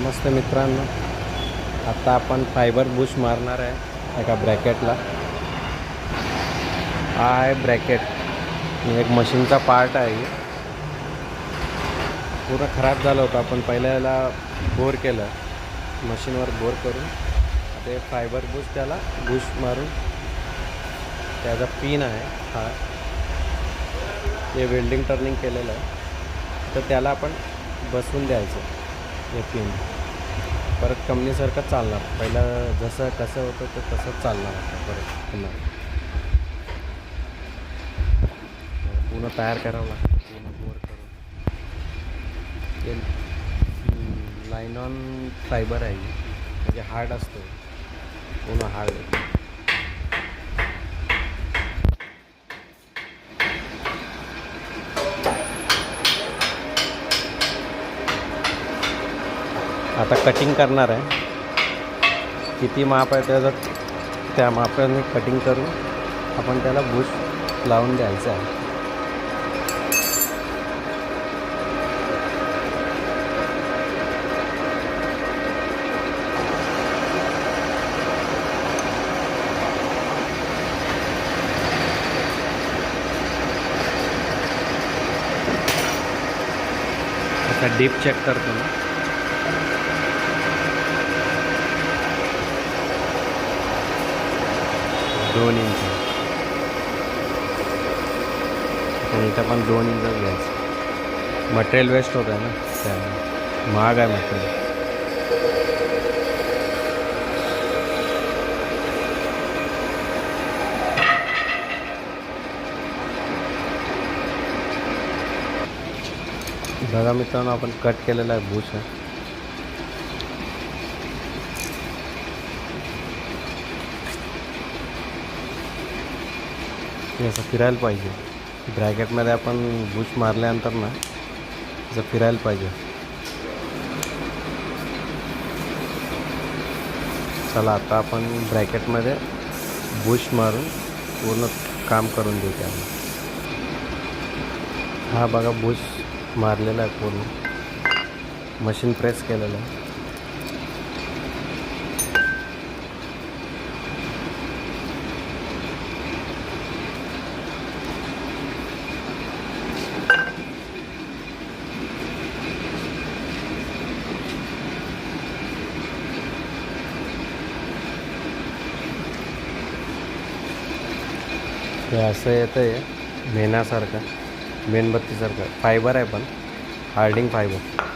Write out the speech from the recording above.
नमस्ते मित्रांनो, आता आपण फायबर बुश मारणार आहे एका ब्रॅकेटला. हा आहे ब्रॅकेट, एक मशीनचा पार्ट आहे. पूर्ण खराब झालं होतं. आपण पहिल्या याला बोर केलं, मशीनवर बोर करून ते फायबर बुश त्याला बुश मारून त्याचा पिन आहे हा, हे वेल्डिंग टर्निंग केलेलं आहे. तर त्याला आपण बसवून द्यायचं हे पिन. परत कंपनीसारखं चालणार. पहिलं जसं कसं होतं ते तसंच चालणार आता परत पुन्हा. पूर्ण तयार करावं लागतं, पूर्ण बोर करून. ते लायनॉन फायबर आहे, म्हणजे हार्ड असतो, पूर्ण हार्ड आहे. आता कटिंग करणार आहे. किती माप आहे त्याचं, त्या मापाने कटिंग करून आपण त्याला बुश लावून द्यायचं आहे. आता डीप चेक करतो ना. दोन इंच आणि इथं पण 2 इंचच घ्यायचं. मटेरियल वेस्ट होत आहे ना, त्या महाग आहे मटेरियल. बघा मित्रांनो, आपण कट केलेला आहे बुश आहे. हे असं फिरायला पाहिजे. ब्रॅकेटमध्ये आपण बुश मारल्यानंतर ना असं फिरायला पाहिजे. चला आता आपण ब्रॅकेटमध्ये बुश मारून पूर्ण काम करून देऊ त्याला. हा बघा, बुश मारलेला आहे, पूर्ण मशीन प्रेस केलेलं आहे. हे असं येतं आहे मेणासारखं, मेणबत्तीसारखं. फायबर आहे पण हार्डिंग फायबर.